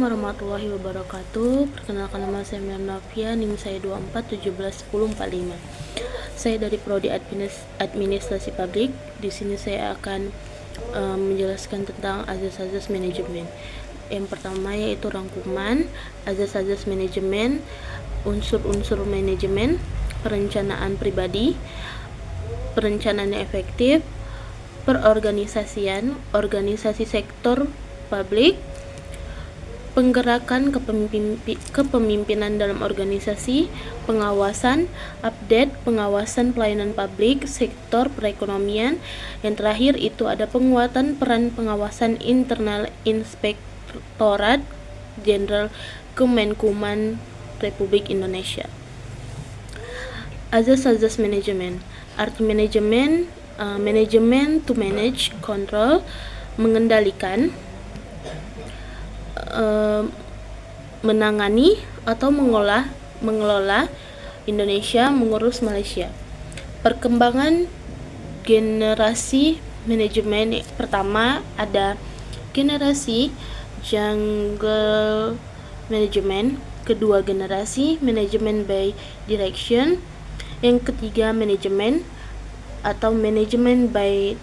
warahmatullahi wabarakatuh. Perkenalkan, nama saya Mirna Novia, NIM saya 24171045. Saya dari Prodi Administrasi Publik. Di sini saya akan menjelaskan tentang azas-azas manajemen. Yang pertama yaitu rangkuman azas-azas manajemen, unsur-unsur manajemen, perencanaan pribadi, perencanaan yang efektif, perorganisasian, organisasi sektor publik, penggerakan kepemimpinan dalam organisasi, pengawasan, update pengawasan pelayanan publik, sektor perekonomian. Yang terakhir itu ada penguatan peran pengawasan internal Inspektorat Jenderal Kemenkumham Republik Indonesia. Azas-azas manajemen. Arti manajemen, manajemen to manage, control, mengendalikan, menangani atau mengelola Indonesia, mengurus Malaysia. Perkembangan generasi manajemen. Pertama ada generasi jungle management, kedua generasi manajemen by direction, yang ketiga manajemen atau manajemen by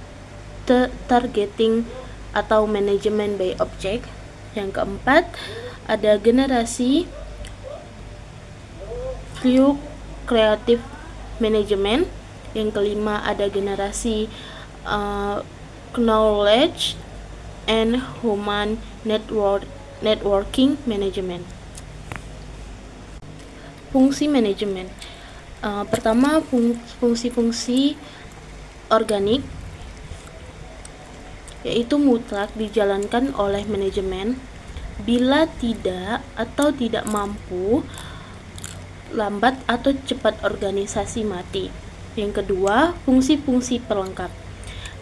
targeting atau manajemen by object. Yang keempat ada generasi creative management. Yang kelima ada generasi knowledge and human networking management. Fungsi manajemen. Pertama, fungsi-fungsi organik, yaitu mutlak dijalankan oleh manajemen. Bila tidak atau tidak mampu, lambat atau cepat organisasi mati. Yang kedua, fungsi-fungsi pelengkap.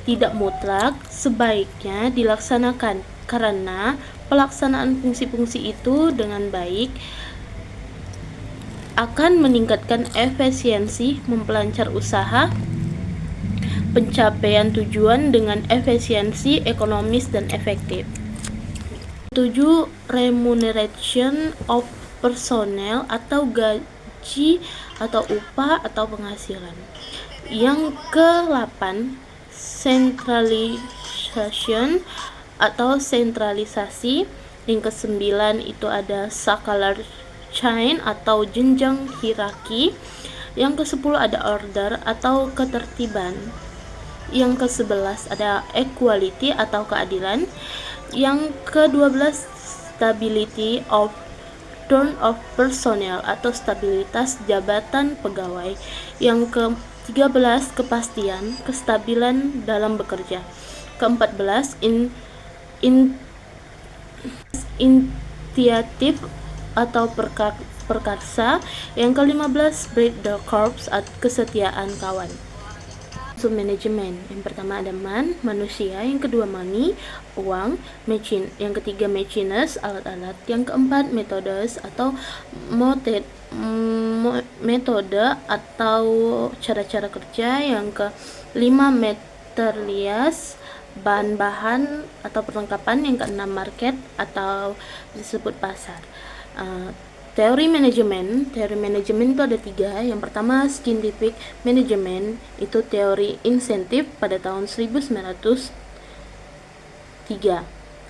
Tidak mutlak, sebaiknya dilaksanakan karena pelaksanaan fungsi-fungsi itu dengan baik akan meningkatkan efisiensi, memperlancar usaha, pencapaian tujuan dengan efisiensi, ekonomis, dan efektif. 7. Remuneration of personnel atau gaji atau upah atau penghasilan. Yang ke-8 centralization atau sentralisasi. Yang ke-9 itu ada scalar chain atau jenjang hierarki. Yang ke-10 ada order atau ketertiban. Yang ke-11 ada equality atau keadilan. Yang ke-12 stability of turn of personnel atau stabilitas jabatan pegawai. Yang ke-13 kepastian, kestabilan dalam bekerja. Ke-14 initiatif atau perkarsa. Yang ke-15 break the corps atau kesetiaan kawan. Unsur manajemen. Yang pertama ada manusia, yang kedua money, uang, machine, yang ketiga machines, alat-alat, yang keempat methods atau metode atau cara-cara kerja, yang kelima materials, bahan-bahan atau perlengkapan, yang keenam market atau disebut pasar. Teori manajemen itu ada 3. Yang pertama scientific management, itu teori insentif pada tahun 1903.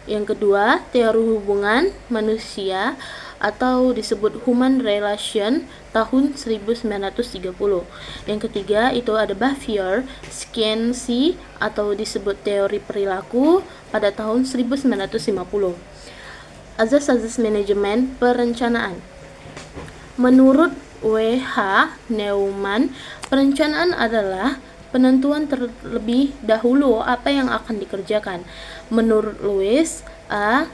Yang kedua teori hubungan manusia atau disebut human relation tahun 1930. Yang ketiga itu ada behavior science atau disebut teori perilaku pada tahun 1950. Azas-azas manajemen perencanaan. Menurut W.H. Neumann, perencanaan adalah penentuan terlebih dahulu apa yang akan dikerjakan. Menurut Louis A.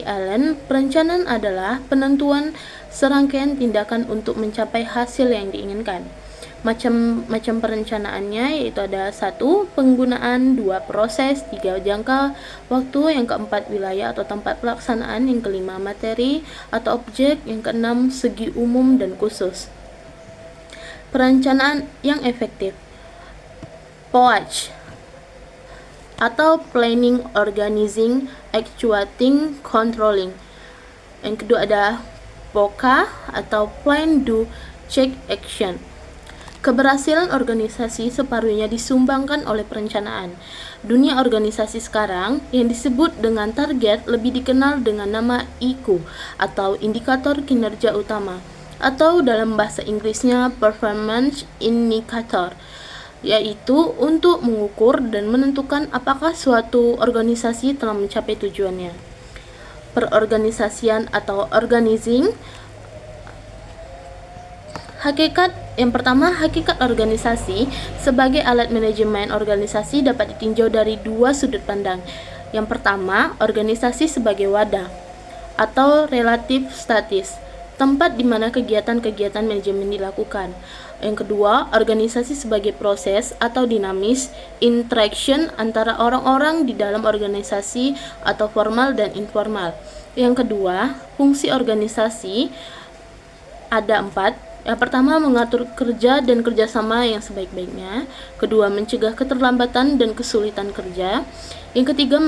Allen, perencanaan adalah penentuan serangkaian tindakan untuk mencapai hasil yang diinginkan. Macam perencanaannya yaitu ada 1. Penggunaan, 2. Proses, 3. Jangka waktu, yang keempat wilayah atau tempat pelaksanaan, yang kelima materi atau objek, yang keenam segi umum dan khusus. Perencanaan yang efektif. POAC atau planning, organizing, actuating, controlling. Yang kedua ada POCA atau Plan Do Check Action. Keberhasilan organisasi separuhnya disumbangkan oleh perencanaan. Dunia organisasi sekarang yang disebut dengan target lebih dikenal dengan nama IQ atau indikator kinerja utama, atau dalam bahasa Inggrisnya performance indicator, yaitu untuk mengukur dan menentukan apakah suatu organisasi telah mencapai tujuannya. Perorganisasian atau organizing. Yang pertama, hakikat organisasi sebagai alat manajemen organisasi dapat ditinjau dari dua sudut pandang. Yang pertama, organisasi sebagai wadah atau relatif statis, tempat di mana kegiatan-kegiatan manajemen dilakukan. Yang kedua, organisasi sebagai proses atau dinamis, interaction antara orang-orang di dalam organisasi atau formal dan informal. Yang kedua, fungsi organisasi ada 4. Yang pertama, mengatur kerja dan kerjasama yang sebaik-baiknya. Kedua, mencegah keterlambatan dan kesulitan kerja. Yang ketiga,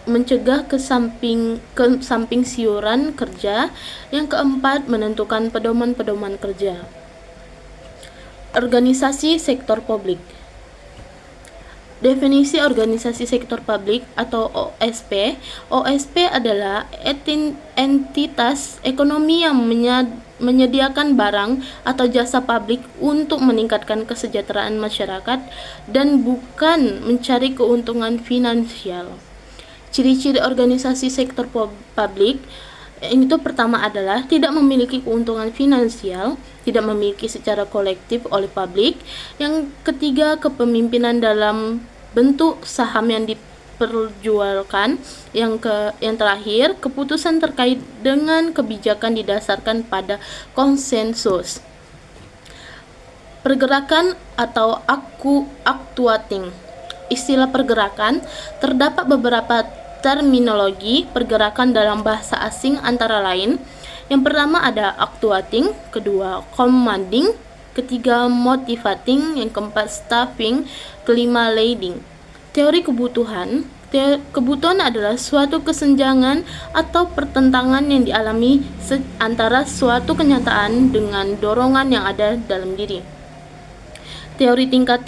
mencegah kesamping siuran kerja. Yang keempat, menentukan pedoman-pedoman kerja. Organisasi sektor publik. Definisi organisasi sektor publik atau OSP. OSP adalah entitas ekonomi yang menyediakan barang atau jasa publik untuk meningkatkan kesejahteraan masyarakat dan bukan mencari keuntungan finansial. Ciri-ciri organisasi sektor publik itu pertama adalah tidak memiliki keuntungan finansial, tidak memiliki secara kolektif oleh publik. Yang ketiga, kepemimpinan dalam bentuk saham yang diperjualkan. Yang terakhir, keputusan terkait dengan kebijakan didasarkan pada konsensus. Pergerakan atau actuating. Istilah pergerakan, terdapat beberapa terminologi pergerakan dalam bahasa asing antara lain. Yang pertama ada actuating, kedua commanding, ketiga motivating, yang keempat staffing, kelima leading. Teori kebutuhan. Kebutuhan adalah suatu kesenjangan atau pertentangan yang dialami antara suatu kenyataan dengan dorongan yang ada dalam diri. Teori tingkat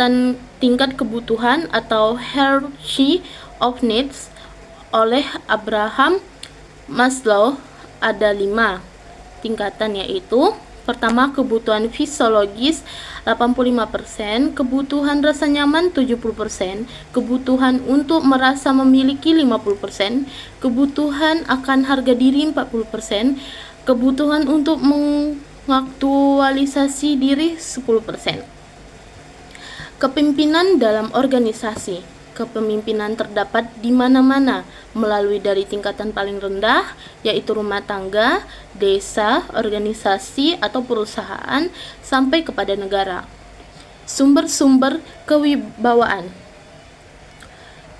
kebutuhan atau hierarchy of needs oleh Abraham Maslow ada 5 tingkatan, yaitu pertama, kebutuhan fisiologis 85%, kebutuhan rasa nyaman 70%, kebutuhan untuk merasa memiliki 50%, kebutuhan akan harga diri 40%, kebutuhan untuk mengaktualisasi diri 10%. Kepemimpinan dalam organisasi. Kepemimpinan terdapat di mana-mana, melalui dari tingkatan paling rendah, yaitu rumah tangga, desa, organisasi atau perusahaan, sampai kepada negara. Sumber-sumber kewibawaan.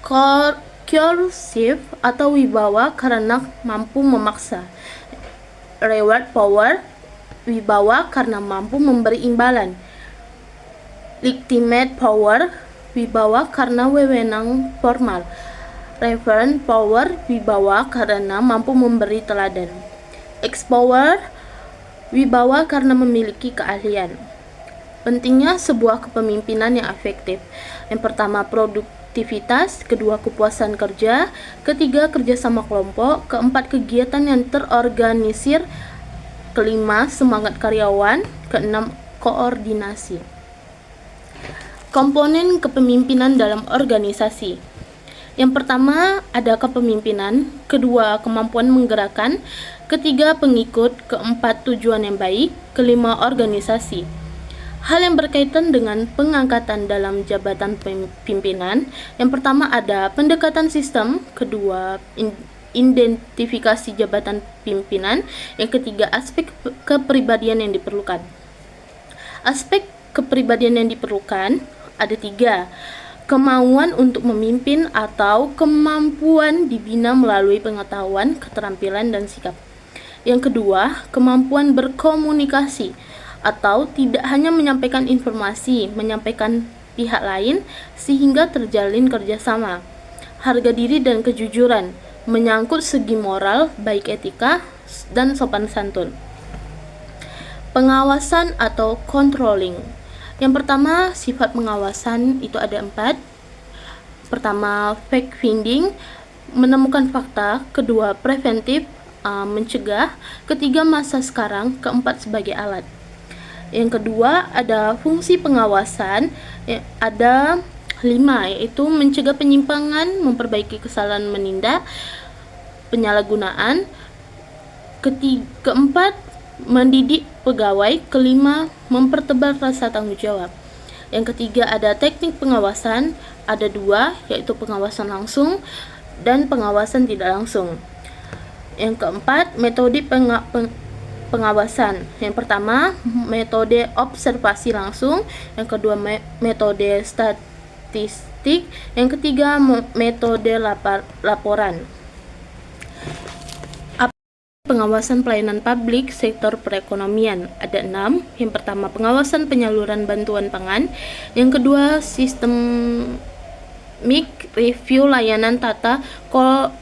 Coercive atau wibawa karena mampu memaksa. Reward power, wibawa karena mampu memberi imbalan. Legitimate power, wibawa karena wewenang formal. Referent power, wibawa karena mampu memberi teladan. X-power, wibawa karena memiliki keahlian. Pentingnya sebuah kepemimpinan yang efektif. Yang pertama, produktivitas, kedua, kepuasan kerja, ketiga, kerjasama kelompok, keempat, kegiatan yang terorganisir, kelima, semangat karyawan, keenam, koordinasi. Komponen kepemimpinan dalam organisasi. Yang pertama ada kepemimpinan, kedua kemampuan menggerakkan, ketiga pengikut, keempat tujuan yang baik, kelima organisasi. Hal yang berkaitan dengan pengangkatan dalam jabatan pimpinan. Yang pertama ada pendekatan sistem, kedua identifikasi jabatan pimpinan, yang ketiga aspek kepribadian yang diperlukan. Aspek kepribadian yang diperlukan ada 3. Kemauan untuk memimpin atau kemampuan dibina melalui pengetahuan, keterampilan, dan sikap. Yang kedua, kemampuan berkomunikasi atau tidak hanya menyampaikan informasi, menyampaikan pihak lain sehingga terjalin kerjasama. Harga diri dan kejujuran, menyangkut segi moral, baik etika, dan sopan santun. Pengawasan atau controlling. Yang pertama, sifat pengawasan itu ada 4. Pertama, fact-finding, menemukan fakta. Kedua, preventif, mencegah. Ketiga, masa sekarang. Keempat, sebagai alat. Yang kedua, ada fungsi pengawasan, ada 5, yaitu mencegah penyimpangan, memperbaiki kesalahan menindak, penyalahgunaan. Keempat, mendidik pegawai. Kelima, mempertebal rasa tanggung jawab. Yang ketiga, ada teknik pengawasan, ada 2, yaitu pengawasan langsung dan pengawasan tidak langsung. Yang keempat, metode pengawasan. Yang pertama, metode observasi langsung. Yang kedua, metode statistik. Yang ketiga, metode laporan. Pengawasan pelayanan publik sektor perekonomian ada 6. Yang pertama, pengawasan penyaluran bantuan pangan. Yang kedua, sistemik review layanan tata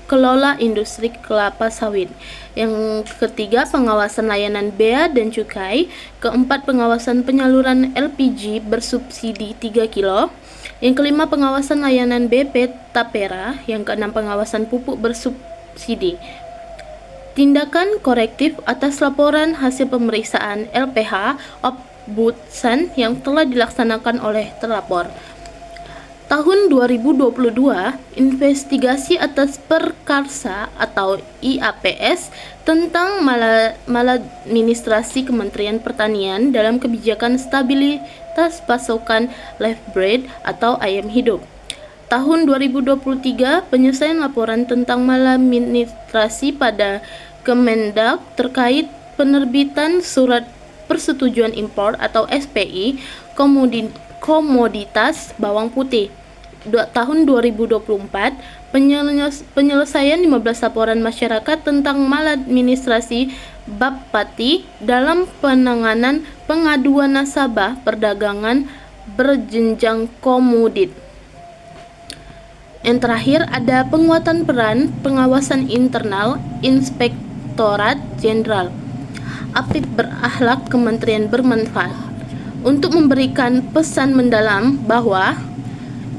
kelola industri kelapa sawit. Yang ketiga, pengawasan layanan bea dan cukai. Keempat, pengawasan penyaluran LPG bersubsidi 3 kilo. Yang kelima, pengawasan layanan BP Tapera. Yang keenam, pengawasan pupuk bersubsidi. Tindakan korektif atas laporan hasil pemeriksaan LPH Ombudsman yang telah dilaksanakan oleh terlapor. Tahun 2022, investigasi atas perkarsa atau IAPS tentang maladministrasi Kementerian Pertanian dalam kebijakan stabilitas pasokan live bread atau ayam hidup. Tahun 2023, penyelesaian laporan tentang maladministrasi pada Kemendak terkait penerbitan surat persetujuan impor atau SPI komoditas bawang putih. Tahun 2024, penyelesaian 15 laporan masyarakat tentang maladministrasi Bapati dalam penanganan pengaduan nasabah perdagangan berjenjang komodit. Yang terakhir, ada penguatan peran pengawasan internal Inspektorat Jenderal Apip Berakhlak Kementerian Bermanfaat untuk memberikan pesan mendalam bahwa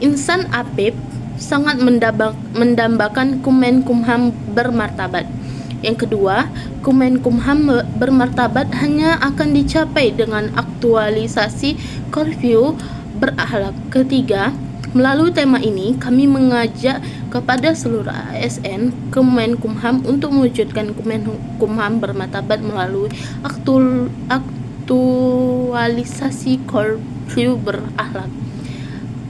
insan Apip sangat mendambakan Kemenkumham bermartabat. Yang kedua, Kemenkumham bermartabat hanya akan dicapai dengan aktualisasi Korview berakhlak. Ketiga, melalui tema ini, kami mengajak kepada seluruh ASN Kemenkumham untuk mewujudkan Kemenkumham bermartabat melalui aktualisasi Korview berakhlak.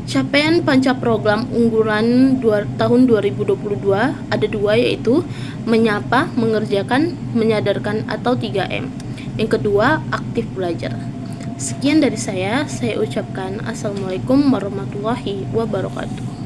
Capaian panca program unggulan tahun 2022 ada 2, yaitu menyapa, mengerjakan, menyadarkan atau 3M. Yang kedua, aktif belajar. Sekian dari saya ucapkan Assalamualaikum warahmatullahi wabarakatuh.